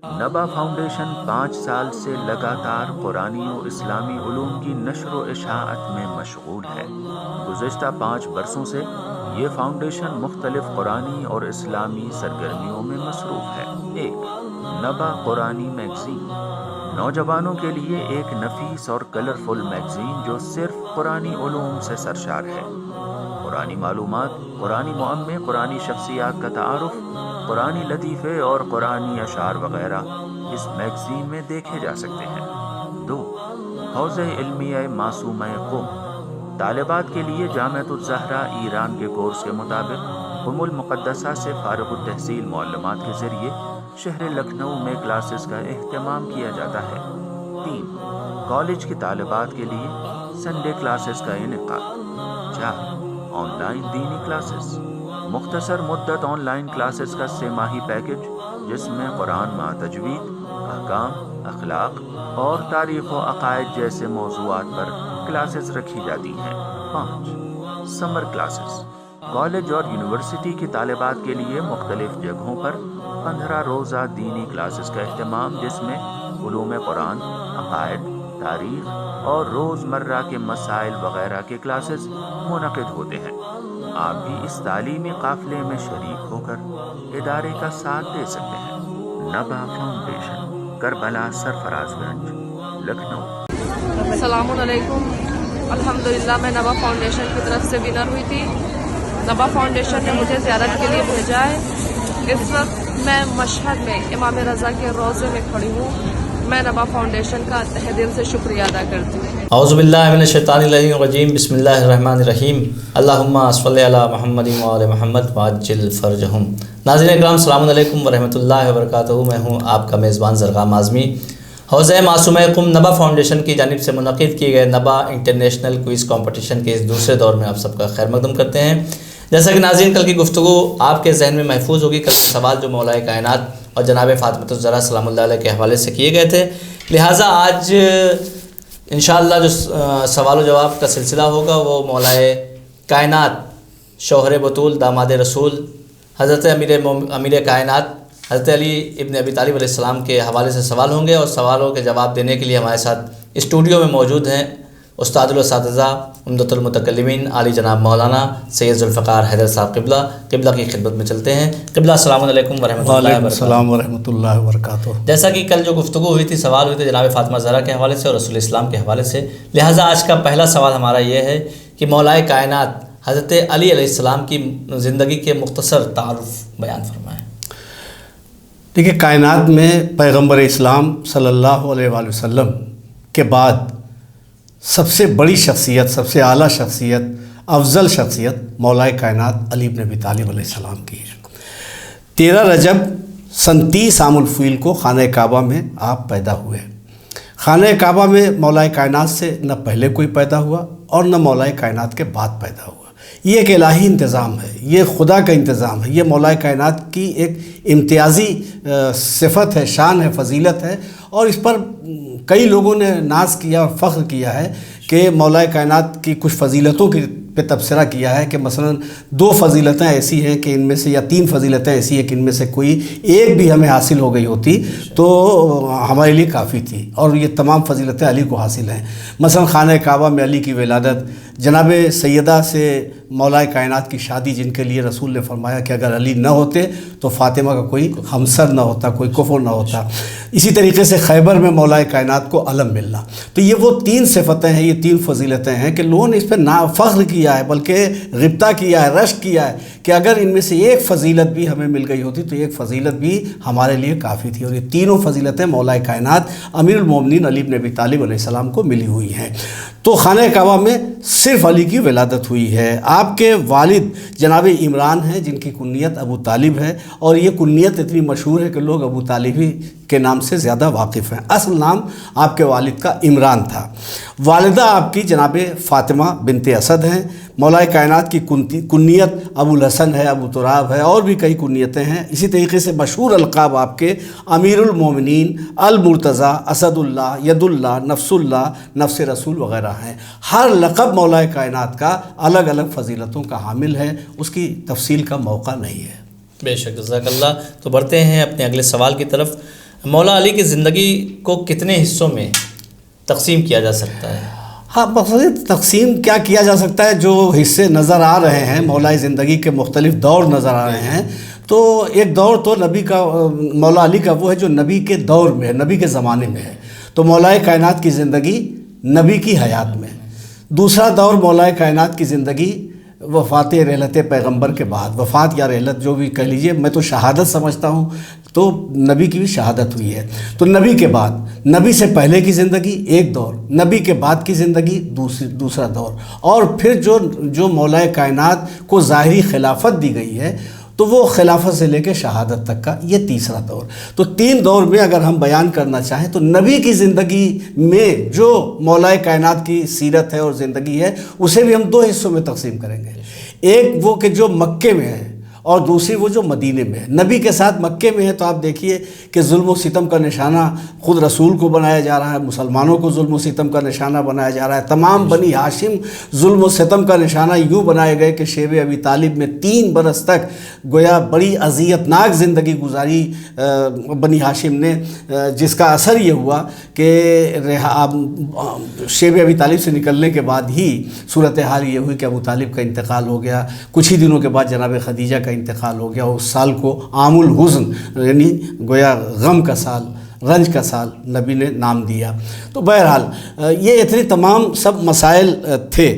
نبا فاؤنڈیشن 5 سال سے لگاتار قرآنی و اسلامی علوم کی نشر و اشاعت میں مشغول ہے۔ گزشتہ 5 برسوں سے یہ فاؤنڈیشن مختلف قرآنی اور اسلامی سرگرمیوں میں مصروف ہے۔ 1. نبا قرآنی میگزین، نوجوانوں کے لیے ایک نفیس اور کلرفل میگزین جو صرف قرآنی علوم سے سرشار ہے۔ قرآنی معلومات، قرآنی معمے، قرآنی شخصیات کا تعارف، قرآنی لطیفے اور قرآنی اشعار وغیرہ اس میگزین میں دیکھے جا سکتے ہیں۔ 2. حوزہ علمیہ معصومہ قم، طالبات کے لیے جامعۃ الزہرا ایران کے کورس کے مطابق ام المقدسہ سے فارغ التحصیل معلمات کے ذریعے شہر لکھنؤ میں کلاسز کا اہتمام کیا جاتا ہے۔ 3. کالج کی طالبات کے لیے سنڈے کلاسز کا انعقاد۔ 4. آن لائن دینی کلاسز، مختصر مدت آن لائن کلاسز کا 3 ماہی پیکج جس میں قرآن مع تجوید، احکام، اخلاق اور تاریخ و عقائد جیسے موضوعات پر کلاسز رکھی جاتی ہیں۔ 5. سمر کلاسز، کالج اور یونیورسٹی کی طالبات کے لیے مختلف جگہوں پر 15 روزہ دینی کلاسز کا اہتمام جس میں علوم قرآن، عقائد، تاریخ اور روزمرہ کے مسائل وغیرہ کے کلاسز منعقد ہوتے ہیں۔ آپ بھی اس تعلیمی قافلے میں شریک ہو کر ادارے کا ساتھ دے سکتے ہیں۔ نبا فاؤنڈیشن، کربلا سرفراز گنج، لکھنؤ۔ السلام علیکم۔ الحمدللہ میں نبا فاؤنڈیشن کی طرف سے ونر ہوئی تھی۔ نبا فاؤنڈیشن نے مجھے زیارت کے لیے بھیجا ہے۔ اس وقت میں مشہد میں امام رضا کے روضے میں کھڑی ہوں۔ میں نبا فاؤنڈیشن کا تہ دل سے شکریہ ادا کرتی ہوں۔ اعوذ باللہ من الشیطان الرجیم، بسم اللہ الرحمن الرحیم، اللہم صلی علی محمد وعلی محمد وعجل فرجہم۔ ناظرین اکرام، السلام علیکم ورحمۃ اللہ وبرکاتہ۔ میں ہوں آپ کا میزبان زرغام اعظمی۔ حوزہ معصومہ قم نبا فاؤنڈیشن کی جانب سے منعقد کیے گئے نبا انٹرنیشنل کوئز کمپٹیشن کے اس دوسرے دور میں آپ سب کا خیر مقدم کرتے ہیں۔ جیسا کہ ناظرین کل کی گفتگو آپ کے ذہن میں محفوظ ہوگی، کل کے سوال جو مولا کائنات اور جناب فاطمۃ الزہرا سلام اللہ علیہ کے حوالے سے کیے گئے تھے، لہٰذا آج انشاءاللہ جو سوال و جواب کا سلسلہ ہوگا وہ مولا کائنات، شوہر بطول، داماد رسول، حضرت امیر کائنات حضرت علی ابن ابی طالب علیہ السلام کے حوالے سے سوال ہوں گے، اور سوالوں کے جواب دینے کے لیے ہمارے ساتھ اسٹوڈیو میں موجود ہیں استاد الاساتذہ، عمدۃ المتکلمین، عالی جناب مولانا سید ذوالفقار حیدر صاحب قبلہ کی خدمت میں چلتے ہیں۔ قبلہ السلام علیکم ورحمۃ اللہ وبرکاتہ۔ السلام ورحمۃ اللہ وبرکاتہ۔ جیسا کہ کل جو گفتگو ہوئی تھی، سوال ہوئے تھے جناب فاطمہ زہرا کے حوالے سے اور رسول اسلام کے حوالے سے، لہٰذا آج کا پہلا سوال ہمارا یہ ہے کہ مولا کائنات حضرت علی علیہ السلام کی زندگی کے مختصر تعارف بیان فرمائیں۔ دیکھیے، کائنات میں پیغمبر اسلام صلی اللہ علیہ وآلہ وسلم کے بعد سب سے بڑی شخصیت، سب سے اعلیٰ شخصیت، افضل شخصیت مولا کائنات علی بن ابی طالب علیہ السلام کی ہے۔ 13 رجب سن 30 عام الفیل کو خانہ کعبہ میں آپ پیدا ہوئے۔ خانہ کعبہ میں مولا کائنات سے نہ پہلے کوئی پیدا ہوا اور نہ مولا کائنات کے بعد پیدا ہوا۔ یہ ایک الہی انتظام ہے، یہ خدا کا انتظام ہے، یہ مولا کائنات کی ایک امتیازی صفت ہے، شان ہے، فضیلت ہے، اور اس پر کئی لوگوں نے ناز کیا اور فخر کیا ہے کہ مولا کائنات کی کچھ فضیلتوں کی پہ تبصرہ کیا ہے کہ مثلا 2 فضیلتیں ایسی ہیں کہ ان میں سے، یا 3 فضیلتیں ایسی ہیں کہ ان میں سے کوئی ایک بھی ہمیں حاصل ہو گئی ہوتی تو ہمارے لیے کافی تھی، اور یہ تمام فضیلتیں علی کو حاصل ہیں۔ مثلا خانہ کعبہ میں علی کی ولادت، جناب سیدہ سے مولا کائنات کی شادی، جن کے لیے رسول نے فرمایا کہ اگر علی نہ ہوتے تو فاطمہ کا کوئی ہمسر نہ ہوتا، کوئی کفر نہ ہوتا۔ اسی طریقے سے خیبر میں مولا کائنات کو علم ملنا۔ تو یہ وہ 3 صفتیں ہیں، یہ 3 فضیلتیں ہیں کہ لوگوں نے اس پہ فخر کیا ہے، بلکہ غبطہ کیا ہے، رشک کیا ہے کہ اگر ان میں سے ایک فضیلت بھی ہمیں مل گئی ہوتی تو ایک فضیلت بھی ہمارے لیے کافی تھی، اور یہ تینوں فضیلتیں مولا کائنات امیر المومنین علی بن ابی طالب علیہ السلام کو ملی ہوئی ہیں۔ تو خانہ کعبہ میں صرف علی کی ولادت ہوئی ہے۔ آپ کے والد جناب عمران ہیں، جن کی کنیت ابو طالب ہے، اور یہ کنیت اتنی مشہور ہے کہ لوگ ابو طالبی کے نام سے زیادہ واقف ہیں۔ اصل نام آپ کے والد کا عمران تھا۔ والدہ آپ کی جناب فاطمہ بنت اسد ہیں۔ مولا کائنات کی کنیت ابو الحسن ہے، ابو تراب ہے، اور بھی کئی کنیتیں ہیں۔ اسی طریقے سے مشہور القاب آپ کے امیر المومنین، المرتضیٰ، اسد اللہ، ید اللہ، نفس اللہ، نفس رسول وغیرہ ہیں۔ ہر لقب مولا کائنات کا الگ الگ فضیلتوں کا حامل ہے، اس کی تفصیل کا موقع نہیں ہے۔ بے شک، جزاک اللہ۔ تو بڑھتے ہیں اپنے اگلے سوال کی طرف۔ مولا علی کی زندگی کو کتنے حصوں میں تقسیم کیا جا سکتا ہے؟ ہاں، مقصد تقسیم کیا کیا جا سکتا ہے، جو حصے نظر آ رہے ہیں مولا زندگی کے مختلف دور نظر آ رہے ہیں، تو ایک دور تو نبی کا، مولا علی کا وہ ہے جو نبی کے دور میں ہے، نبی کے زمانے میں ہے، تو مولا کائنات کی زندگی نبی کی حیات میں. دوسرا دور مولا کائنات کی زندگی وفات رحلت پیغمبر کے بعد، وفات یا رحلت جو بھی کہہ لیجئے، میں تو شہادت سمجھتا ہوں، تو نبی کی بھی شہادت ہوئی ہے. تو نبی کے بعد، نبی سے پہلے کی زندگی ایک دور، نبی کے بعد کی زندگی دوسرا دور، اور پھر جو مولا کائنات کو ظاہری خلافت دی گئی ہے تو وہ خلافت سے لے کے شہادت تک کا یہ تیسرا دور. تو 3 دور میں اگر ہم بیان کرنا چاہیں تو نبی کی زندگی میں جو مولا کائنات کی سیرت ہے اور زندگی ہے، اسے بھی ہم 2 حصوں میں تقسیم کریں گے. ایک وہ کہ جو مکے میں ہے، اور دوسری وہ جو مدینے میں ہے. نبی کے ساتھ مکے میں ہے تو آپ دیکھیے کہ ظلم و ستم کا نشانہ خود رسول کو بنایا جا رہا ہے، مسلمانوں کو ظلم و ستم کا نشانہ بنایا جا رہا ہے. تمام بنی ہاشم ظلم و ستم کا نشانہ یوں بنائے گئے کہ شیب ابی طالب میں 3 برس تک گویا بڑی اذیتناک زندگی گزاری بنی ہاشم نے، جس کا اثر یہ ہوا کہ شیب ابی طالب سے نکلنے کے بعد ہی صورتحال یہ ہوئی کہ ابو طالب کا انتقال ہو گیا. کچھ ہی دنوں کے بعد جناب خدیجہ کا انتقال ہو گیا. اس سال کو عام الحزن، یعنی گویا غم کا سال، رنج کا سال نبی نے نام دیا. تو بہرحال یہ اتنے تمام سب مسائل تھے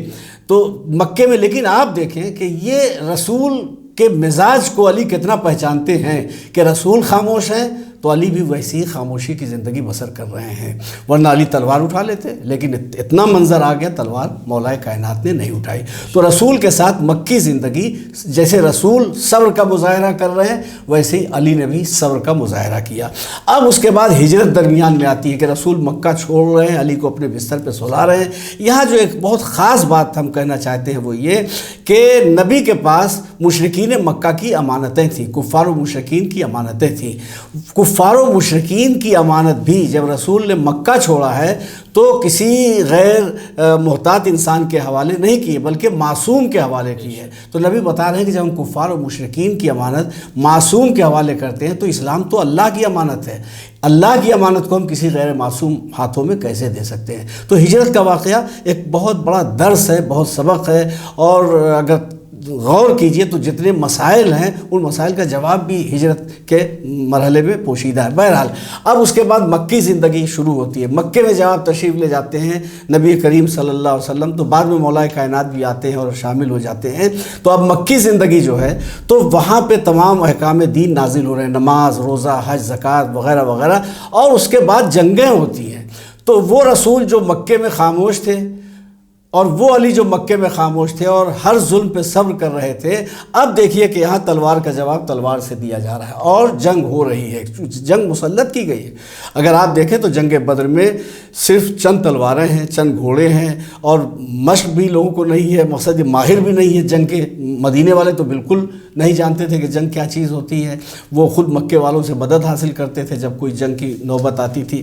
تو مکے میں. لیکن آپ دیکھیں کہ یہ رسول کے مزاج کو علی کتنا پہچانتے ہیں کہ رسول خاموش ہیں تو علی بھی ویسی خاموشی کی زندگی بسر کر رہے ہیں. ورنہ علی تلوار اٹھا لیتے، لیکن اتنا منظر آ گیا تلوار مولا کائنات نے نہیں اٹھائی. تو رسول کے ساتھ مکی زندگی، جیسے رسول صبر کا مظاہرہ کر رہے ہیں ویسے ہی علی نے بھی صبر کا مظاہرہ کیا. اب اس کے بعد ہجرت درمیان میں آتی ہے کہ رسول مکہ چھوڑ رہے ہیں، علی کو اپنے بستر پہ سلا رہے ہیں. یہاں جو ایک بہت خاص بات ہم کہنا چاہتے ہیں وہ یہ کہ نبی کے پاس مشرکین مکہ کی امانتیں تھیں، کفار و مشرکین کی امانتیں تھیں. کفار و مشرکین کی امانت بھی جب رسول نے مکہ چھوڑا ہے تو کسی غیر محتاط انسان کے حوالے نہیں کیے بلکہ معصوم کے حوالے کی ہے. تو نبی بتا رہے ہیں کہ جب ہم کفار و مشرکین کی امانت معصوم کے حوالے کرتے ہیں تو اسلام تو اللہ کی امانت ہے. اللہ کی امانت کو ہم کسی غیر معصوم ہاتھوں میں کیسے دے سکتے ہیں؟ تو ہجرت کا واقعہ ایک بہت بڑا درس ہے، بہت سبق ہے، اور اگر غور کیجئے تو جتنے مسائل ہیں ان مسائل کا جواب بھی ہجرت کے مرحلے میں پوشیدہ ہے. بہرحال اب اس کے بعد مکی زندگی شروع ہوتی ہے. مکے میں جب آپ تشریف لے جاتے ہیں نبی کریم صلی اللہ علیہ وسلم تو بعد میں مولا کائنات بھی آتے ہیں اور شامل ہو جاتے ہیں. تو اب مکی زندگی جو ہے تو وہاں پہ تمام احکام دین نازل ہو رہے ہیں، نماز، روزہ، حج، زکوٰۃ وغیرہ وغیرہ، اور اس کے بعد جنگیں ہوتی ہیں. تو وہ رسول جو مکے میں خاموش تھے اور وہ علی جو مکے میں خاموش تھے اور ہر ظلم پہ صبر کر رہے تھے، اب دیکھیے کہ یہاں تلوار کا جواب تلوار سے دیا جا رہا ہے اور جنگ ہو رہی ہے، جنگ مسلط کی گئی ہے. اگر آپ دیکھیں تو جنگ بدر میں صرف چند تلواریں ہیں، چند گھوڑے ہیں، اور مشق بھی لوگوں کو نہیں ہے، مقصد ماہر بھی نہیں ہے جنگ کے. مدینے والے تو بالکل نہیں جانتے تھے کہ جنگ کیا چیز ہوتی ہے، وہ خود مکے والوں سے مدد حاصل کرتے تھے جب کوئی جنگ کی نوبت آتی تھی.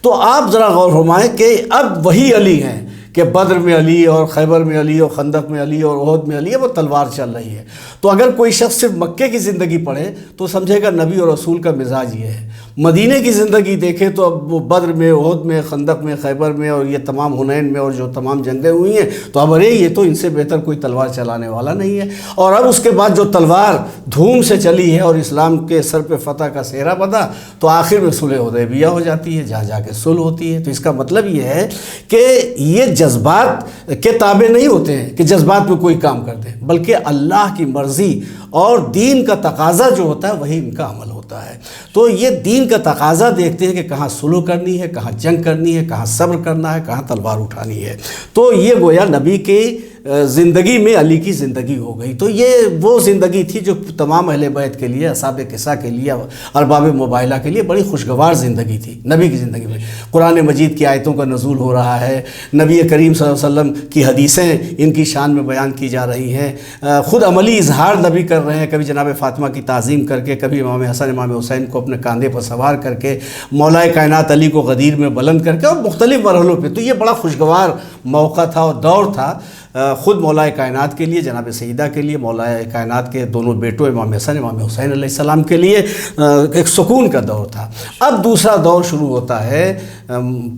تو آپ ذرا غور فرمائیں کہ اب وہی علی ہیں کہ بدر میں علی اور خیبر میں علی اور خندق میں علی اور احد میں علی ہے، وہ تلوار چل رہی ہے. تو اگر کوئی شخص صرف مکے کی زندگی پڑھے تو سمجھے گا نبی اور رسول کا مزاج یہ ہے. مدینے کی زندگی دیکھے تو اب وہ بدر میں، احد میں، خندق میں، خیبر میں اور یہ تمام حنین میں اور جو تمام جنگیں ہوئی ہیں تو اب ارے یہ تو ان سے بہتر کوئی تلوار چلانے والا نہیں ہے. اور اب اس کے بعد جو تلوار دھوم سے چلی ہے اور اسلام کے سر پہ فتح کا سہرا بندھا تو آخر میں صلح حدیبیہ ہو جاتی ہے، جہاں جا کے صلح ہوتی ہے. تو اس کا مطلب یہ ہے کہ یہ جذبات کے تابع نہیں ہوتے ہیں کہ جذبات میں کوئی کام کرتے ہیں، بلکہ اللہ کی مرضی اور دین کا تقاضا جو ہوتا ہے وہی ان کا عمل ہوتا ہے. تو یہ دین کا تقاضا دیکھتے ہیں کہ کہاں صلح کرنی ہے، کہاں جنگ کرنی ہے، کہاں صبر کرنا ہے، کہاں تلوار اٹھانی ہے. تو یہ گویا نبی کی زندگی میں علی کی زندگی ہو گئی. تو یہ وہ زندگی تھی جو تمام اہل بیت کے لیے، اصحاب قصہ کے لیے، ارباب مباہلہ کے لیے بڑی خوشگوار زندگی تھی. نبی کی زندگی میں قرآن مجید کی آیتوں کا نزول ہو رہا ہے، نبی کریم صلی اللہ علیہ وسلم کی حدیثیں ان کی شان میں بیان کی جا رہی ہیں، خود عملی اظہار نبی کر رہے ہیں، کبھی جناب فاطمہ کی تعظیم کر کے، کبھی امام حسن امام حسین کو اپنے کاندھے پر سوار کر کے، مولا کائنات علی کو غدیر میں بلند کر کے، اور مختلف مرحلوں پہ. تو یہ بڑا خوشگوار موقع تھا اور دور تھا خود مولا کائنات کے لیے، جناب سیدہ کے لیے، مولا کائنات کے دونوں بیٹوں امام حسن امام حسین علیہ السلام کے لیے ایک سکون کا دور تھا۔ اب دوسرا دور شروع ہوتا ہے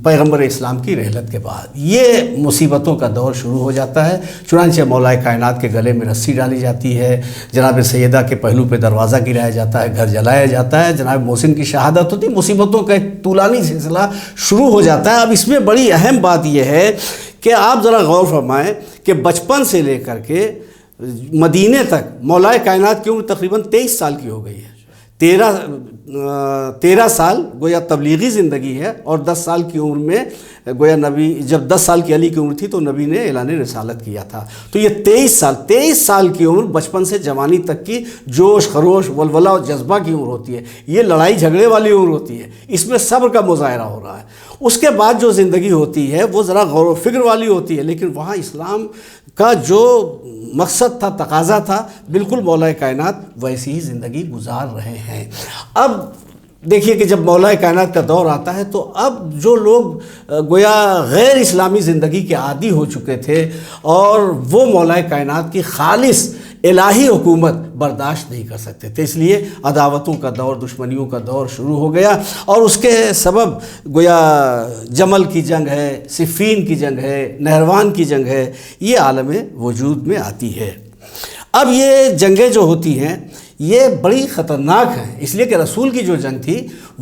پیغمبر اسلام کی رحلت کے بعد، یہ مصیبتوں کا دور شروع ہو جاتا ہے۔ چنانچہ مولا کائنات کے گلے میں رسی ڈالی جاتی ہے، جناب سیدہ کے پہلو پہ دروازہ گرایا جاتا ہے، گھر جلایا جاتا ہے، جناب محسن کی شہادت ہوتی، مصیبتوں کا ایک طولانی سلسلہ شروع ہو جاتا ہے۔ اب اس میں بڑی اہم بات یہ ہے کہ آپ ذرا غور فرمائیں کہ بچپن سے لے کر کے مدینے تک مولا کائنات کی عمر تقریباً 23 سال کی ہو گئی ہے۔ 13 سال گویا تبلیغی زندگی ہے، اور 10 سال کی عمر میں گویا نبی، جب 10 سال کی علی کی عمر تھی تو نبی نے اعلان رسالت کیا تھا۔ تو یہ 23 سال کی عمر بچپن سے جوانی تک کی جوش خروش ولولہ اور جذبہ کی عمر ہوتی ہے، یہ لڑائی جھگڑے والی عمر ہوتی ہے، اس میں صبر کا مظاہرہ ہو رہا ہے۔ اس کے بعد جو زندگی ہوتی ہے وہ ذرا غور و فکر والی ہوتی ہے، لیکن وہاں اسلام کا جو مقصد تھا، تقاضا تھا، بالکل مولا کائنات ویسی ہی زندگی گزار رہے ہیں۔ اب دیکھیے کہ جب مولا کائنات کا دور آتا ہے تو اب جو لوگ گویا غیر اسلامی زندگی کے عادی ہو چکے تھے اور وہ مولا کائنات کی خالص الہی حکومت برداشت نہیں کر سکتے تھے، اس لیے عداوتوں کا دور، دشمنیوں کا دور شروع ہو گیا، اور اس کے سبب گویا جمل کی جنگ ہے، صفین کی جنگ ہے، نہروان کی جنگ ہے، یہ عالم وجود میں آتی ہے۔ اب یہ جنگیں جو ہوتی ہیں یہ بڑی خطرناک ہیں، اس لیے کہ رسول کی جو جنگ تھی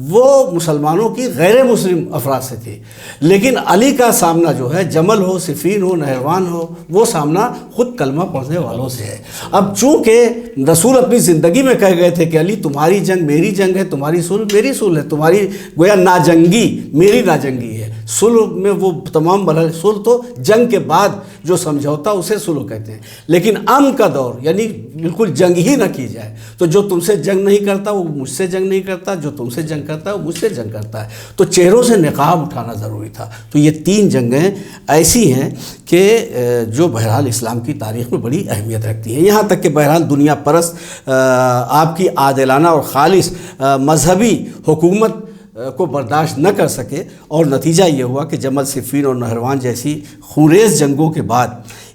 وہ مسلمانوں کی غیر مسلم افراد سے تھی، لیکن علی کا سامنا جو ہے جمل ہو، صفین ہو، نہروان ہو، وہ سامنا خود کلمہ پڑھنے والوں سے ہے۔ اب چونکہ رسول اپنی زندگی میں کہہ گئے تھے کہ علی تمہاری جنگ میری جنگ ہے، تمہاری صلح میری صلح ہے، تمہاری گویا ناجنگی میری ناجنگی ہے۔ صلح میں وہ تمام مرحلے، صلح تو جنگ کے بعد جو سمجھوتا اسے صلح کہتے ہیں، لیکن امن کا دور یعنی بالکل جنگ ہی نہ کی جائے، تو جو تم سے جنگ نہیں کرتا وہ مجھ سے جنگ نہیں کرتا، جو تم سے جنگ کرتا ہے وہ مجھ سے جنگ کرتا ہے، تو چہروں سے نقاب اٹھانا ضروری تھا۔ تو یہ 3 جنگیں ایسی ہیں کہ جو بہرحال اسلام کی تاریخ میں بڑی اہمیت رکھتی ہیں، یہاں تک کہ بہرحال دنیا پرست آپ کی عادلانہ اور خالص مذہبی حکومت کو برداشت نہ کر سکے، اور نتیجہ یہ ہوا کہ جمل، صفین اور نہروان جیسی خونریز جنگوں کے بعد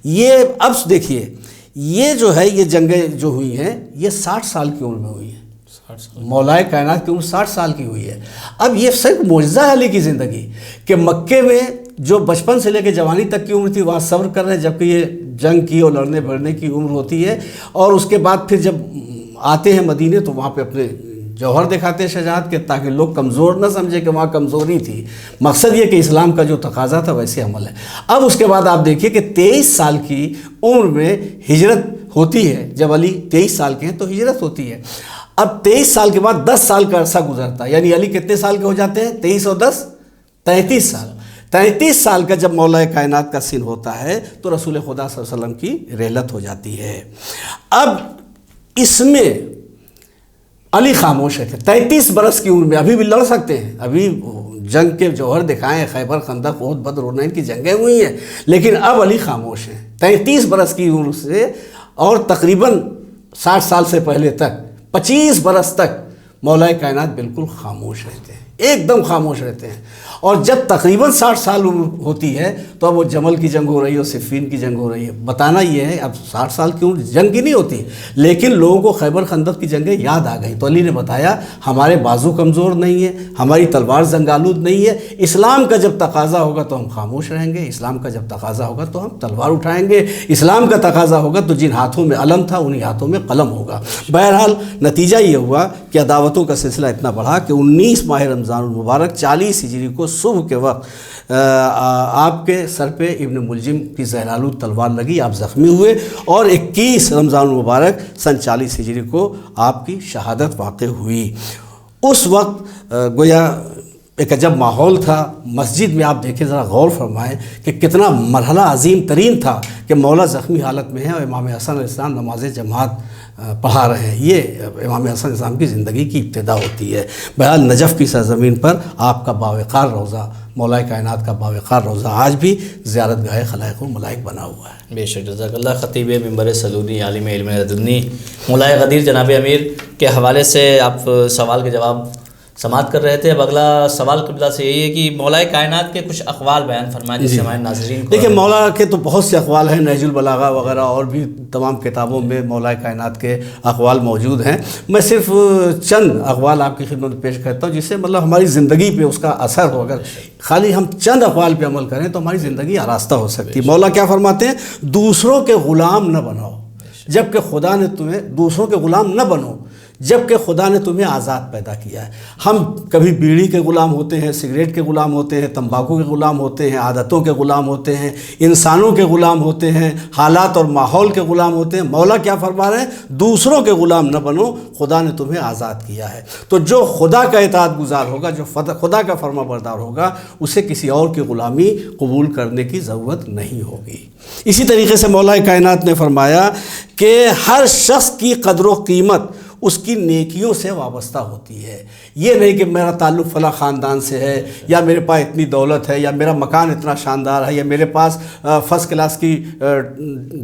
یہ اب دیکھیے یہ جو ہے، یہ جنگیں جو ہوئی ہیں یہ 60 سال کی عمر میں ہوئی ہیں، مولا کائنات کی عمر 60 سال کی ہوئی ہے۔ اب یہ صرف معجزہ ہے علی کی زندگی کہ مکے میں جو بچپن سے لے کے جوانی تک کی عمر تھی وہاں صبر کر رہے ہیں، جبکہ یہ جنگ کی اور لڑنے بھرنے کی عمر ہوتی ہے، اور اس کے بعد پھر جب آتے ہیں مدینے تو وہاں پہ اپنے جوہر دکھاتے ہیں شجاعت کے، تاکہ لوگ کمزور نہ سمجھے کہ وہاں کمزوری تھی، مقصد یہ کہ اسلام کا جو تقاضا تھا ویسے عمل ہے۔ اب اس کے بعد آپ دیکھیے کہ 23 سال کی عمر میں ہجرت ہوتی ہے، جب علی 23 سال کے ہیں تو ہجرت ہوتی ہے۔ اب 23 سال کے بعد 10 سال کا عرصہ گزرتا ہے، یعنی علی کتنے سال کے ہو جاتے ہیں؟ 23 اور 10 33 سال۔ 33 سال کا جب مولا کائنات کا سن ہوتا ہے تو رسول خدا صلی اللہ علیہ وسلم کی رحلت ہو جاتی ہے۔ اب اس میں علی خاموش ہے، 33 برس کی عمر میں ابھی بھی لڑ سکتے ہیں، ابھی جنگ کے جوہر دکھائیں، خیبر، خندق، احد، بدر، حنین کی جنگیں ہوئی ہیں، لیکن اب علی خاموش ہیں 33 برس کی عمر سے، اور تقریباً 60 سال سے پہلے تک 25 برس تک مولا کائنات بالکل خاموش رہتے ہیں، ایک دم خاموش رہتے ہیں۔ اور جب تقریباً 60 سال عمر ہوتی ہے تو اب وہ جمل کی جنگ ہو رہی ہے اور صفین کی جنگ ہو رہی ہے۔ بتانا یہ ہے اب 60 سال کی عمر جنگ کی نہیں ہوتی، لیکن لوگوں کو خیبر خندق کی جنگیں یاد آ گئیں، تو علی نے بتایا ہمارے بازو کمزور نہیں ہے، ہماری تلوار زنگالود نہیں ہے، اسلام کا جب تقاضا ہوگا تو ہم خاموش رہیں گے، اسلام کا جب تقاضا ہوگا تو ہم تلوار اٹھائیں گے، اسلام کا تقاضا ہوگا تو جن ہاتھوں میں علم تھا انہی ہاتھوں میں قلم ہوگا۔ بہرحال نتیجہ یہ ہوا کہ عداوتوں کا سلسلہ اتنا بڑھا کہ 19 ماہ رمضان المبارک 40 ہجری کو صبح کے وقت آپ کے سر پہ ابن ملجم کی زہرآلود تلوار لگی، آپ زخمی ہوئے، اور 21 رمضان المبارک سن 40 ہجری کو آپ کی شہادت واقع ہوئی۔ اس وقت گویا ایک عجب ماحول تھا مسجد میں، آپ دیکھیں ذرا غور فرمائیں کہ کتنا مرحلہ عظیم ترین تھا کہ مولا زخمی حالت میں ہے اور امام حسن علیہ السلام نماز جماعت پڑھا رہے ہیں۔ یہ امام حسن علیہ السلام کی زندگی کی ابتدا ہوتی ہے۔ بہرحال نجف کی سرزمین پر آپ کا باوقار روضہ، مولا کائنات کا باوقار روضہ آج بھی زیارت گاہ خلائق و ملائک بنا ہوا ہے۔ بے شک، جزاک اللہ خطیب ممبر سلونی، عالم علم لدنی، مولا غدیر جناب امیر کے حوالے سے آپ سوال کے جواب سماعت کر رہے تھے. اب اگلا سوال قبلہ سے یہی ہے کہ مولا کائنات کے کچھ اقوال بیان فرمائیں جس سے ہمارے ناظرین کو. دیکھیں مولا کے تو بہت سے اقوال ہیں، نہج البلاغہ وغیرہ اور بھی تمام کتابوں میں مولا کائنات کے اقوال موجود ہیں. میں صرف چند اقوال آپ کی خدمت میں پیش کرتا ہوں جس سے مطلب ہماری زندگی پہ اس کا اثر ہو. اگر خالی ہم چند اقوال پہ عمل کریں تو ہماری زندگی آراستہ ہو سکتی ہے. مولا کیا فرماتے ہیں؟ دوسروں کے غلام نہ بنو جبکہ خدا نے تمہیں، دوسروں کے غلام نہ بنو جبکہ خدا نے تمہیں آزاد پیدا کیا ہے. ہم کبھی بیڑی کے غلام ہوتے ہیں، سگریٹ کے غلام ہوتے ہیں، تمباکو کے غلام ہوتے ہیں، عادتوں کے غلام ہوتے ہیں، انسانوں کے غلام ہوتے ہیں، حالات اور ماحول کے غلام ہوتے ہیں. مولا کیا فرما رہے ہیں؟ دوسروں کے غلام نہ بنو، خدا نے تمہیں آزاد کیا ہے. تو جو خدا کا اطاعت گزار ہوگا، جو خدا کا فرما بردار ہوگا، اسے کسی اور کی غلامی قبول کرنے کی ضرورت نہیں ہوگی. اسی طریقے سے مولا کائنات نے فرمایا کہ ہر شخص کی قدر و قیمت اس کی نیکیوں سے وابستہ ہوتی ہے. یہ نہیں کہ میرا تعلق فلاں خاندان سے ہے، یا میرے پاس اتنی دولت ہے، یا میرا مکان اتنا شاندار ہے، یا میرے پاس فرسٹ کلاس کی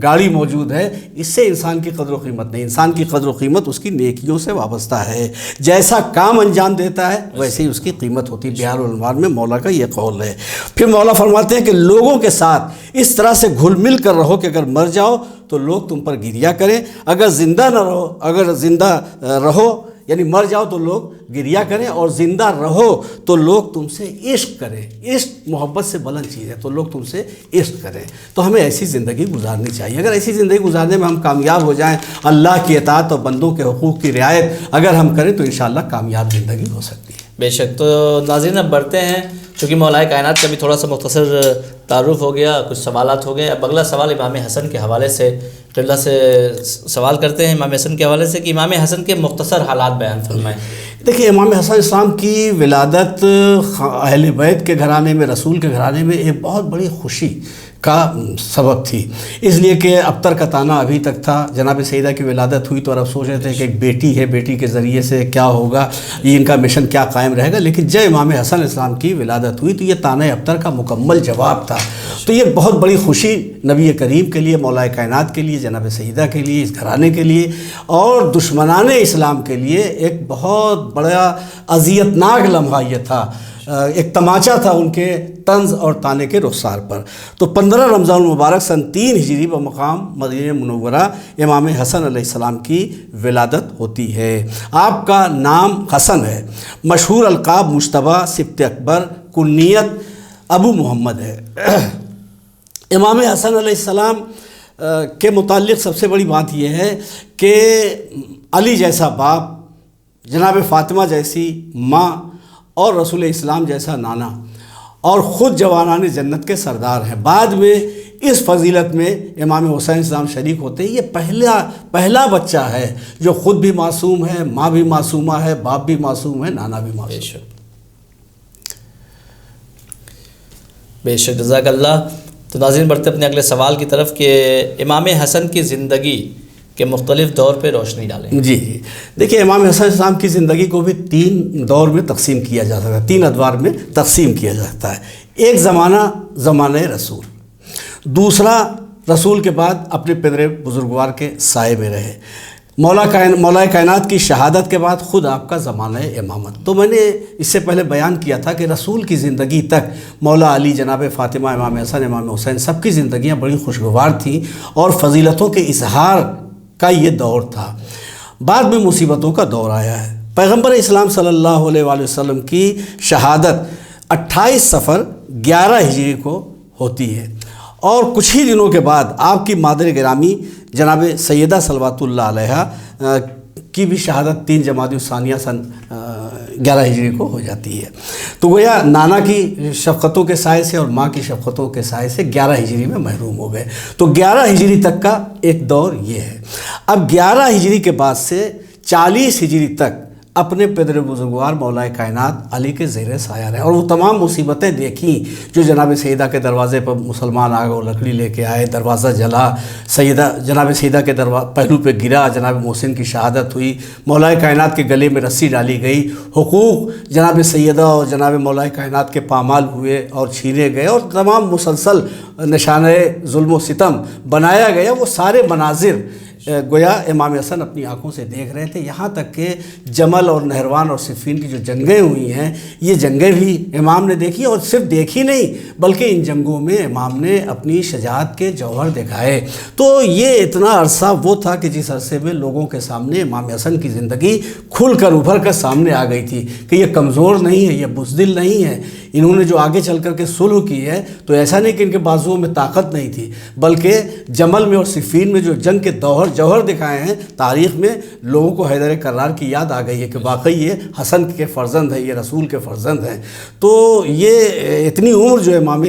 گاڑی موجود ہے. اس سے انسان کی قدر و قیمت نہیں. انسان کی قدر و قیمت اس کی نیکیوں سے وابستہ ہے. جیسا کام انجام دیتا ہے ویسے ہی اس کی قیمت ہوتی ہے. بہار الانوار میں مولا کا یہ قول ہے. پھر مولا فرماتے ہیں کہ لوگوں کے ساتھ اس طرح سے گھل مل کر رہو کہ اگر مر جاؤ تو لوگ تم پر گریا کریں، اگر زندہ رہو یعنی مر جاؤ تو لوگ گریا کریں، اور زندہ رہو تو لوگ تم سے عشق کریں. عشق محبت سے بلند چیز ہے، تو لوگ تم سے عشق کریں. تو ہمیں ایسی زندگی گزارنی چاہیے. اگر ایسی زندگی گزارنے میں ہم کامیاب ہو جائیں، اللہ کی اطاعت اور بندوں کے حقوق کی رعایت اگر ہم کریں تو انشاءاللہ کامیاب زندگی ہو سکتی ہے. بے شک. تو ناظرین اب بڑھتے ہیں، چونکہ مولا کائنات کا بھی تھوڑا سا مختصر تعارف ہو گیا، کچھ سوالات ہو گئے. اب اگلا سوال امام حسن کے حوالے سے قبلہ سے سوال کرتے ہیں، امام حسن کے حوالے سے، کہ امام حسن کے مختصر حالات بیان فرمائیں. دیکھیے امام حسن اسلام کی ولادت اہل بیت کے گھرانے میں، رسول کے گھرانے میں ایک بہت بڑی خوشی کا سبب تھی. اس لیے کہ ابتر کا تانا ابھی تک تھا. جناب سیدہ کی ولادت ہوئی تو عرب سوچ رہے تھے کہ ایک بیٹی ہے، بیٹی کے ذریعے سے کیا ہوگا، یہ ان کا مشن کیا قائم رہے گا. لیکن جب امام حسن اسلام کی ولادت ہوئی تو یہ تانا ابتر کا مکمل جواب تھا. تو یہ بہت بڑی خوشی نبی کریم کے لیے، مولا کائنات کے لیے، جناب سیدہ کے لیے، اس گھرانے کے لیے، اور دشمنان اسلام کے لیے ایک بہت بڑا اذیتناک لمحہ یہ تھا. ایک تماچا تھا ان کے طنز اور تانے کے رخسار پر. تو 15 رمضان المبارک سن 3 ہجری بمقام مدینہ منورہ امام حسن علیہ السلام کی ولادت ہوتی ہے. آپ کا نام حسن ہے، مشہور القاب مجتبیٰ، سبط اکبر، کنیت ابو محمد ہے. امام حسن علیہ السلام کے متعلق سب سے بڑی بات یہ ہے کہ علی جیسا باپ، جناب فاطمہ جیسی ماں، اور رسول اسلام جیسا نانا، اور خود جوانان جنت کے سردار ہیں. بعد میں اس فضیلت میں امام حسین اسلام شریک ہوتے ہیں. یہ پہلا بچہ ہے جو خود بھی معصوم ہے، ماں بھی معصومہ ہے، باپ بھی معصوم ہے، نانا بھی معصوم ہے. بے شک. جزاک اللہ. تو ناظرین بڑھتے اپنے اگلے سوال کی طرف کہ امام حسن کی زندگی کے مختلف دور پہ روشنی ڈالیں. جی دیکھیے امام حسن اسلام کی زندگی کو بھی 3 دور میں تقسیم کیا جا سکتا ہے، 3 ادوار میں تقسیم کیا جا سکتا ہے. ایک زمانہ رسول، دوسرا رسول کے بعد اپنے پدر بزرگوار کے سائے میں رہے، مولا کائنات کی شہادت کے بعد خود آپ کا زمانہ امامت. تو میں نے اس سے پہلے بیان کیا تھا کہ رسول کی زندگی تک مولا علی، جناب فاطمہ، امام حسن، امام حسین سب کی زندگیاں بڑی خوشگوار تھیں اور فضیلتوں کے اظہار کا یہ دور تھا. بعد میں مصیبتوں کا دور آیا ہے. پیغمبر اسلام صلی اللہ علیہ وآلہ وسلم کی شہادت 28 صفر 11 ہجری کو ہوتی ہے، اور کچھ ہی دنوں کے بعد آپ کی مادر گرامی جناب سیدہ صلوات اللہ علیہ کی بھی شہادت 3 جمادی الثانیہ سن 11 ہجری کو ہو جاتی ہے. تو گویا نانا کی شفقتوں کے سائے سے اور ماں کی شفقتوں کے سائے سے 11 ہجری میں محروم ہو گئے. تو 11 ہجری تک کا ایک دور یہ ہے. اب 11 ہجری کے بعد سے 40 ہجری تک اپنے پدر بزرگوار مولا کائنات علی کے زیر سایہ رہے، اور وہ تمام مصیبتیں دیکھیں جو جناب سیدہ کے دروازے پر مسلمان آ گئے، لکڑی لے کے آئے، دروازہ جلا، جناب سیدہ کے پہلو پہ گرا، جناب محسن کی شہادت ہوئی، مولا کائنات کے گلے میں رسی ڈالی گئی، حقوق جناب سیدہ اور جناب مولا کائنات کے پامال ہوئے اور چھینے گئے، اور تمام مسلسل نشانۂ ظلم و ستم بنایا گیا. وہ سارے مناظر گویا امام حسن اپنی آنکھوں سے دیکھ رہے تھے. یہاں تک کہ جمل اور نہروان اور صفین کی جو جنگیں ہوئی ہیں یہ جنگیں بھی امام نے دیکھی, اور صرف دیکھی نہیں بلکہ ان جنگوں میں امام نے اپنی شجاعت کے جوہر دکھائے. تو یہ اتنا عرصہ وہ تھا کہ جس عرصے میں لوگوں کے سامنے امام حسن کی زندگی کھل کر ابھر کر سامنے آ گئی تھی کہ یہ کمزور نہیں ہے, یہ بزدل نہیں ہے. انہوں نے جو آگے چل کر کے صلح کی ہے تو ایسا نہیں کہ ان کے بازوؤں میں طاقت نہیں تھی, بلکہ جمل میں اور صفین میں جو جنگ کے جوہر دکھائے ہیں تاریخ میں لوگوں کو حیدر کرار کی یاد آ گئی ہے کہ واقعی یہ حسن کے فرزند ہیں, یہ رسول کے فرزند ہیں. تو یہ اتنی عمر جو امام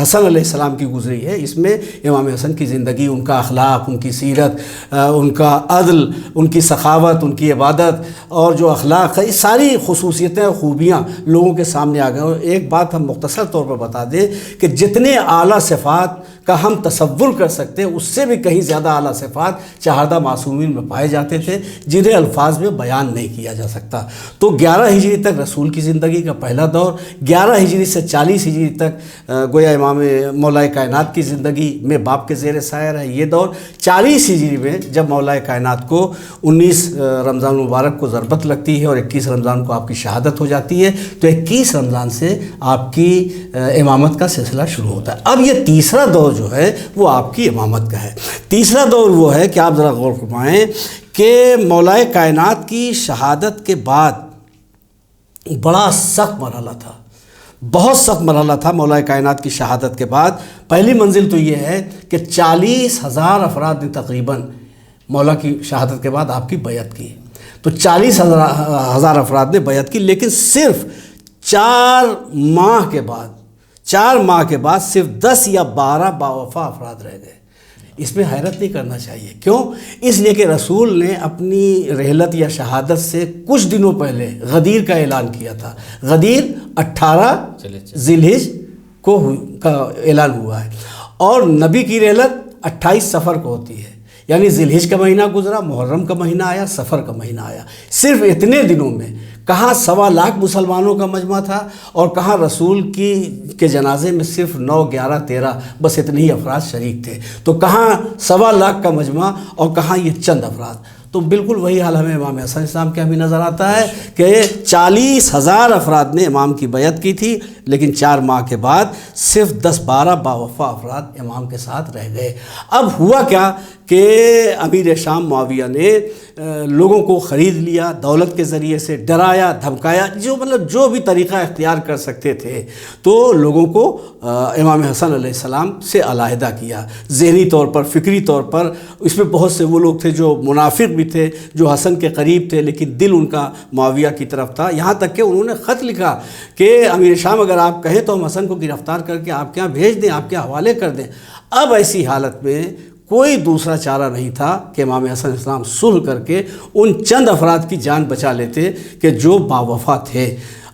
حسن علیہ السلام کی گزری ہے اس میں امام حسن کی زندگی, ان کا اخلاق, ان کی سیرت, ان کا عدل, ان کی سخاوت, ان کی عبادت اور جو اخلاق ہے, ساری خصوصیتیں اور خوبیاں لوگوں کے سامنے آ گئے. اور ایک بات ہم مختصر طور پر بتا دیں کہ جتنے اعلیٰ صفات کا ہم تصور کر سکتے ہیں اس سے بھی کہیں زیادہ اعلیٰ صفات چہاردہ معصومین میں پائے جاتے تھے جنہیں الفاظ میں بیان نہیں کیا جا سکتا. تو 11 ہجری تک رسول کی زندگی کا پہلا دور, 11 ہجری سے 40 ہجری تک گویا امام مولا کائنات کی زندگی میں باپ کے زیر سایہ رہے یہ دور. 40 ہجری میں جب مولا کائنات کو 19 رمضان مبارک کو ضربت لگتی ہے اور 21 رمضان کو آپ کی شہادت ہو جاتی ہے تو 21 رمضان سے آپ کی امامت کا سلسلہ شروع ہوتا ہے. اب یہ تیسرا دور جو ہے وہ آپ کی امامت کا ہے. تیسرا دور وہ ہے کہ آپ ذرا غور فرمائیں کہ مولا کائنات کی شہادت کے بعد بڑا سخت مرحلہ تھا, بہت سخت مرحلہ تھا مولا کائنات کی شہادت کے بعد. پہلی منزل تو یہ ہے کہ 40,000 افراد نے تقریباً مولا کی شہادت کے بعد آپ کی بیعت کی. تو 40,000 افراد نے بیعت کی, لیکن صرف 4 ماہ کے بعد صرف 10 یا 12 باوفا افراد رہ گئے. اس میں حیرت نہیں کرنا چاہیے. کیوں؟ اس لیے کہ رسول نے اپنی رحلت یا شہادت سے کچھ دنوں پہلے غدیر کا اعلان کیا تھا. غدیر 18 ذی الحجہ کا اعلان ہوا ہے اور نبی کی رحلت 28 صفر کو ہوتی ہے. یعنی ذی الحجہ کا مہینہ گزرا, محرم کا مہینہ آیا, صفر کا مہینہ آیا. صرف اتنے دنوں میں کہاں 1.25 لاکھ مسلمانوں کا مجمع تھا اور کہاں رسول کے جنازے میں صرف 9, 11, 13 بس اتنے ہی افراد شریک تھے. تو کہاں 1.25 لاکھ کا مجمع اور کہاں یہ چند افراد. تو بالکل وہی حال ہمیں امام حسن اسلام کے بھی نظر آتا ہے کہ 40,000 افراد نے امام کی بیعت کی تھی, لیکن 4 ماہ کے بعد صرف 10-12 باوفا افراد امام کے ساتھ رہ گئے. اب ہوا کیا کہ امیر شام معاویہ نے لوگوں کو خرید لیا, دولت کے ذریعے سے ڈرایا, دھمکایا, جو بھی طریقہ اختیار کر سکتے تھے. تو لوگوں کو امام حسن علیہ السلام سے علیحدہ کیا, ذہنی طور پر, فکری طور پر. اس میں بہت سے وہ لوگ تھے جو منافق بھی تھے, جو حسن کے قریب تھے, لیکن دل ان کا معاویہ کی طرف تھا. یہاں تک کہ انہوں نے خط لکھا کہ امیر شام اگر آپ کہیں تو ہم حسن کو گرفتار کر کے آپ کے یہاں بھیج دیں, آپ کے حوالے کر دیں. اب ایسی حالت میں کوئی دوسرا چارہ نہیں تھا کہ امام حسن اسلام صلح کر کے ان چند افراد کی جان بچا لیتے کہ جو باوفا تھے.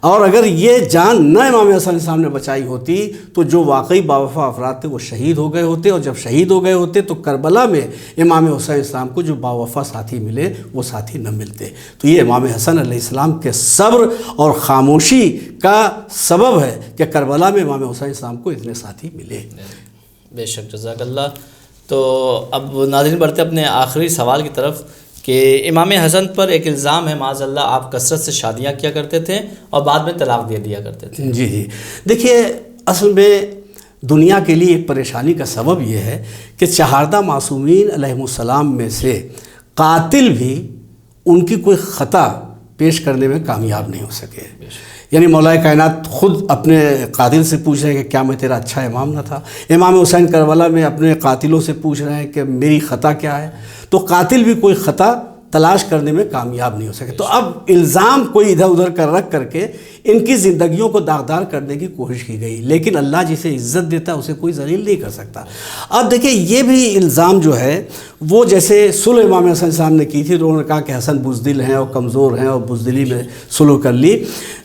اور اگر یہ جان نہ امام حسن اسلام نے بچائی ہوتی تو جو واقعی باوفا افراد تھے وہ شہید ہو گئے ہوتے, اور جب شہید ہو گئے ہوتے تو کربلا میں امام حسین اسلام کو جو باوفا ساتھی ملے وہ ساتھی نہ ملتے. تو یہ امام حسن علیہ السلام کے صبر اور خاموشی کا سبب ہے کہ کربلا میں امام حسین اسلام کو اتنے ساتھی ملے. بے شک, جزاک اللہ. تو اب ناظرین بڑھتے اپنے آخری سوال کی طرف کہ امام حسن پر ایک الزام ہے معاذ اللہ آپ کثرت سے شادیاں کیا کرتے تھے اور بعد میں طلاق دے دیا کرتے تھے. جی دیکھیے, اصل میں دنیا کے لیے ایک پریشانی کا سبب یہ ہے کہ چہاردہ معصومین علیہم السلام میں سے قاتل بھی ان کی کوئی خطا پیش کرنے میں کامیاب نہیں ہو سکے. یعنی مولا کائنات خود اپنے قاتل سے پوچھ رہے ہیں کہ کیا میں تیرا اچھا امام نہ تھا. امام حسین کربلا میں اپنے قاتلوں سے پوچھ رہے ہیں کہ میری خطا کیا ہے. تو قاتل بھی کوئی خطا تلاش کرنے میں کامیاب نہیں ہو سکے. تو اب الزام کوئی ادھر ادھر کر رکھ کر کے ان کی زندگیوں کو داغدار کرنے کی کوشش کی گئی, لیکن اللہ جسے عزت دیتا ہے اسے کوئی ذلیل نہیں کر سکتا. اب دیکھیں یہ بھی الزام جو ہے وہ جیسے صلح امام حسن صاحب نے کی تھی, انہوں نے کہا کہ حسن بزدل ہیں اور کمزور ہیں اور بزدلی میں صلح کر لی,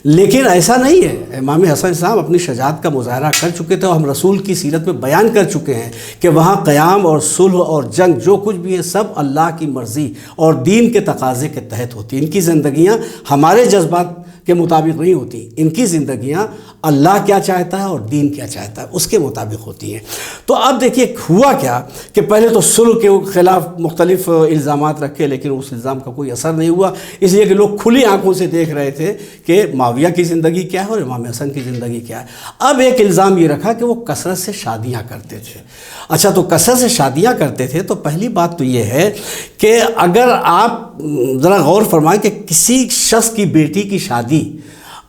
لیکن ایسا نہیں ہے. امام حسن صاحب اپنی شجاعت کا مظاہرہ کر چکے تھے اور ہم رسول کی سیرت میں بیان کر چکے ہیں کہ وہاں قیام اور صلح اور جنگ جو کچھ بھی ہے سب اللہ کی مرضی اور دین کے تقاضے کے تحت ہوتی ہیں. ان کی زندگیاں ہمارے جذبات کے مطابق نہیں ہوتی، ان کی زندگیاں اللہ کیا چاہتا ہے اور دین کیا چاہتا ہے اس کے مطابق ہوتی ہیں۔ تو اب دیکھیے ہوا کیا کہ پہلے تو صلح کے خلاف مختلف الزامات رکھے، لیکن اس الزام کا کوئی اثر نہیں ہوا، اس لیے کہ لوگ کھلی آنکھوں سے دیکھ رہے تھے کہ معاویہ کی زندگی کیا ہے اور امام حسن کی زندگی کیا ہے۔ اب ایک الزام یہ رکھا کہ وہ کثرت سے شادیاں کرتے تھے۔ اچھا، تو کثرت سے شادیاں کرتے تھے تو پہلی بات تو یہ ہے کہ اگر آپ ذرا غور فرمائیں کہ کسی شخص کی بیٹی کی شادی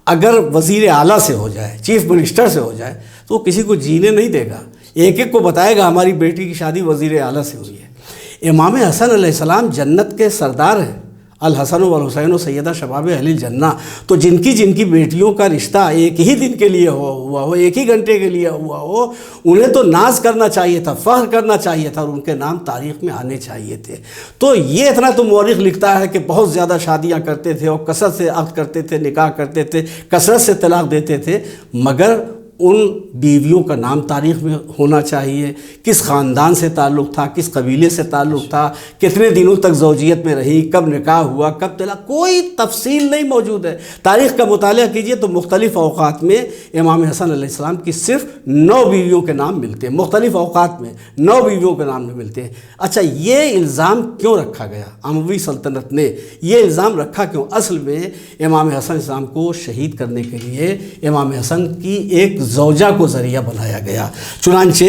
اگر وزیر اعلیٰ سے ہو جائے، چیف منسٹر سے ہو جائے، تو وہ کسی کو جینے نہیں دے گا، ایک ایک کو بتائے گا ہماری بیٹی کی شادی وزیر اعلیٰ سے ہوئی ہے۔ امام حسن علیہ السلام جنت کے سردار ہیں، الحسن والحسین و سیدہ شباب اہل الجنہ، تو جن کی بیٹیوں کا رشتہ ایک ہی دن کے لیے ہوا ہو، ایک ہی گھنٹے کے لیے ہوا ہو، انہیں تو ناز کرنا چاہیے تھا، فخر کرنا چاہیے تھا اور ان کے نام تاریخ میں آنے چاہیے تھے۔ تو یہ اتنا تو مورخ لکھتا ہے کہ بہت زیادہ شادیاں کرتے تھے اور کثرت سے عقد کرتے تھے، نکاح کرتے تھے، کثرت سے طلاق دیتے تھے، مگر ان بیویوں کا نام تاریخ میں ہونا چاہیے، کس خاندان سے تعلق تھا، کس قبیلے سے تعلق تھا، کتنے دنوں تک زوجیت میں رہی، کب نکاح ہوا، کب طلاق، کوئی تفصیل نہیں موجود ہے۔ تاریخ کا مطالعہ کیجئے تو مختلف اوقات میں امام حسن علیہ السلام کی صرف 9 بیویوں کے نام ملتے ہیں، مختلف اوقات میں 9 بیویوں کے نام ملتے ہیں۔ اچھا، یہ الزام کیوں رکھا گیا؟ اموی سلطنت نے یہ الزام رکھا کیوں؟ اصل میں امام حسن علیہ السلام کو شہید کرنے کے لیے امام حسن کی ایک زوجہ کو ذریعہ بنایا گیا۔ چنانچہ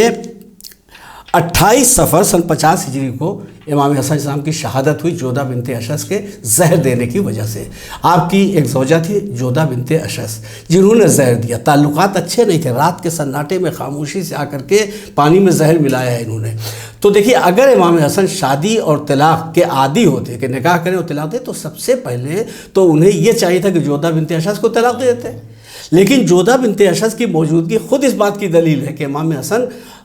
28 صفر سن 50 ہجری کو امام حسن علیہ السلام کی شہادت ہوئی جودہ بنت اشعث کے زہر دینے کی وجہ سے۔ آپ کی ایک زوجہ تھی جودہ بنت اشعث، جنہوں نے زہر دیا، تعلقات اچھے نہیں تھے، رات کے سناٹے میں خاموشی سے آ کر کے پانی میں زہر ملایا ہے انہوں نے۔ تو دیکھیے، اگر امام حسن شادی اور طلاق کے عادی ہوتے کہ نکاح کریں اور طلاق دیں تو سب سے پہلے تو انہیں یہ چاہیے تھا کہ جودہ بنت اشعث کو طلاق دے دیتے، لیکن جودہ بنت اشعث کی موجودگی خود اس بات کی دلیل ہے کہ امام حسن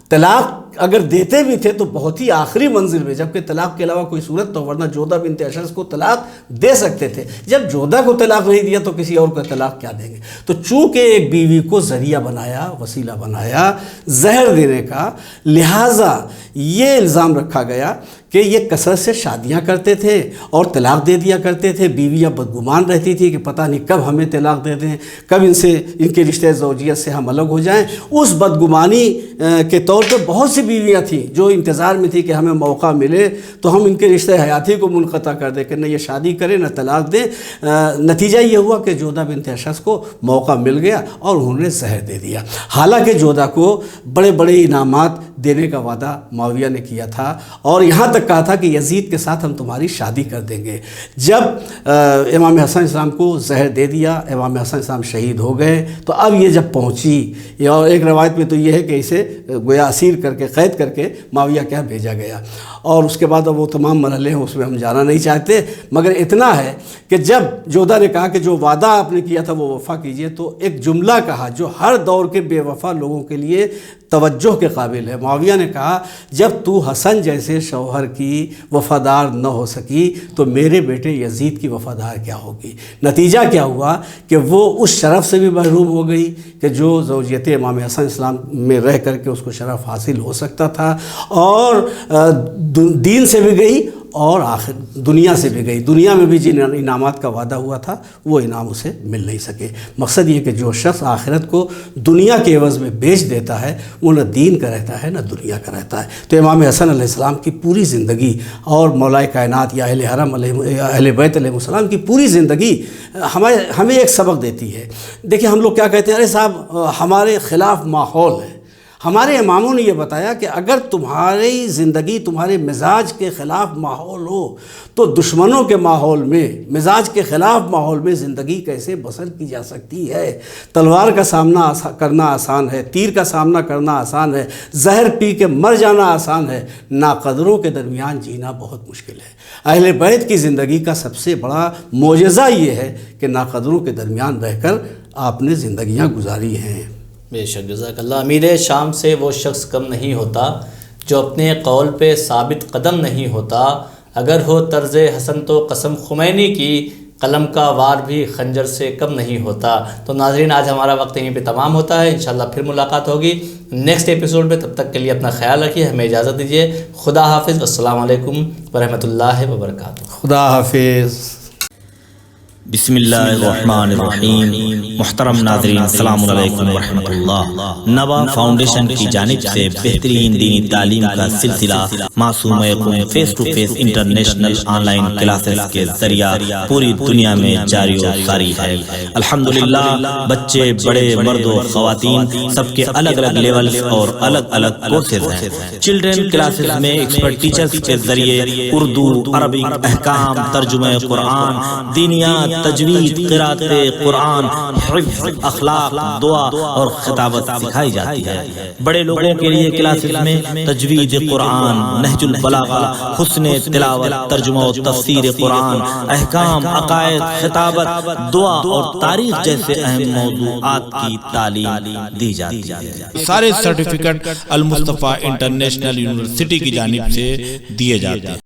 طلاق اگر دیتے بھی تھے تو بہت ہی آخری منزل میں، جبکہ طلاق کے علاوہ کوئی صورت تو، ورنہ جودہ بنت اشعث کو طلاق دے سکتے تھے۔ جب جودہ کو طلاق نہیں دیا تو کسی اور کو طلاق کیا دیں گے؟ تو چونکہ ایک بیوی کو ذریعہ بنایا، وسیلہ بنایا زہر دینے کا، لہٰذا یہ الزام رکھا گیا کہ یہ کثرت سے شادیاں کرتے تھے اور طلاق دے دیا کرتے تھے۔ بیویاں بدگمان رہتی تھی کہ پتہ نہیں کب ہمیں طلاق دے دیں، کب ان کے رشتے زوجیت سے ہم الگ ہو جائیں۔ اس بدگمانی کے طور پہ بہت سی بیویاں تھیں جو انتظار میں تھی کہ ہمیں موقع ملے تو ہم ان کے رشتے حیاتی کو منقطع کر دیں کہ نہ یہ شادی کریں نہ طلاق دیں۔ نتیجہ یہ ہوا کہ جودہ بنت اشعث کو موقع مل گیا اور انہوں نے زہر دے دیا، حالانکہ جودہ کو بڑے بڑے انعامات دینے کا وعدہ معاویہ نے کیا تھا اور یہاں تک کہا تھا کہ یزید کے ساتھ ہم تمہاری شادی کر دیں گے۔ جب امام حسن علیہ السلام کو زہر دے دیا، امام حسن علیہ السلام شہید ہو گئے، تو اب یہ جب پہنچی، اور ایک روایت میں تو یہ ہے کہ اسے گویا اسیر کر کے، قید کر کے معاویہ کے یہاں بھیجا گیا، اور اس کے بعد اب وہ تمام مرحلے ہیں اس میں ہم جانا نہیں چاہتے، مگر اتنا ہے کہ جب جودہ نے کہا کہ جو وعدہ آپ نے کیا تھا وہ وفا کیجئے، تو ایک جملہ کہا جو ہر دور کے بے وفا لوگوں کے لیے توجہ کے قابل ہے۔ معاویہ نے کہا، جب تو حسن جیسے شوہر کی وفادار نہ ہو سکی تو میرے بیٹے یزید کی وفادار کیا ہوگی؟ نتیجہ کیا ہوا کہ وہ اس شرف سے بھی محروم ہو گئی کہ جو زوجیت امام حسن اسلام میں رہ کر کے اس کو شرف حاصل ہو سکتا تھا، اور دین سے بھی گئی اور آخر دنیا سے بھی گئی۔ دنیا میں بھی جن انعامات کا وعدہ ہوا تھا وہ انعام اسے مل نہیں سکے۔ مقصد یہ کہ جو شخص آخرت کو دنیا کے عوض میں بیچ دیتا ہے وہ نہ دین کا رہتا ہے نہ دنیا کا رہتا ہے۔ تو امام حسن علیہ السلام کی پوری زندگی اور مولا کائنات یا اہل حرم اہل بیت علیہ السلام کی پوری زندگی ہمیں ایک سبق دیتی ہے۔ دیکھیں، ہم لوگ کیا کہتے ہیں، ارے صاحب ہمارے خلاف ماحول ہے۔ ہمارے اماموں نے یہ بتایا کہ اگر تمہاری زندگی تمہارے مزاج کے خلاف ماحول ہو تو دشمنوں کے ماحول میں، مزاج کے خلاف ماحول میں زندگی کیسے بسر کی جا سکتی ہے؟ تلوار کا سامنا کرنا آسان ہے، تیر کا سامنا کرنا آسان ہے، زہر پی کے مر جانا آسان ہے، ناقدروں کے درمیان جینا بہت مشکل ہے۔ اہل بیت کی زندگی کا سب سے بڑا معجزہ یہ ہے کہ ناقدروں کے درمیان رہ کر آپ نے زندگیاں گزاری ہیں۔ بے شک، جزاک اللہ۔ امیر شام سے وہ شخص کم نہیں ہوتا جو اپنے قول پہ ثابت قدم نہیں ہوتا، اگر ہو طرز حسن تو قسم خمینی کی، قلم کا وار بھی خنجر سے کم نہیں ہوتا۔ تو ناظرین، آج ہمارا وقت یہیں پہ تمام ہوتا ہے، انشاءاللہ پھر ملاقات ہوگی نیکسٹ ایپیسوڈ میں۔ تب تک کے لیے اپنا خیال رکھیے، ہمیں اجازت دیجیے۔ خدا حافظ، السلام علیکم ورحمۃ اللہ وبرکاتہ۔ خدا حافظ۔ بسم اللہ الرحمن الرحیم۔ محترم ناظرین السلام علیکم ورحمۃ اللہ۔ نوا فاؤنڈیشن کی جانب سے بہترین دینی تعلیم کا سلسلہ معصومہ قوم face to face international on line classes کے ذریعہ پوری دنیا میں جاری و ساری ہے۔ الحمدللہ بچے بڑے مرد و خواتین سب کے الگ الگ لیولز اور الگ الگ کورسز ہیں۔ چلڈرن کلاسز میں ایکسپرٹ ٹیچرز کے ذریعے اردو، عربک، احکام، ترجمہ قرآن، دینیات، تجوید، قرات قرآن، حفظ، اخلاق، دعا اور خطابت سکھائی جاتی ہے۔ بڑے لوگوں کے لیے کلاسز میں تجوید قرآن، نہج البلاغہ، حسن تلاوت، ترجمہ و تفسیر قرآن، احکام، عقائد، خطابت، دعا اور تاریخ جیسے اہم موضوعات کی تعلیم دی جاتی ہے۔ سارے سرٹیفکیٹ المصطفیٰ انٹرنیشنل یونیورسٹی کی جانب سے دیے جاتے ہیں۔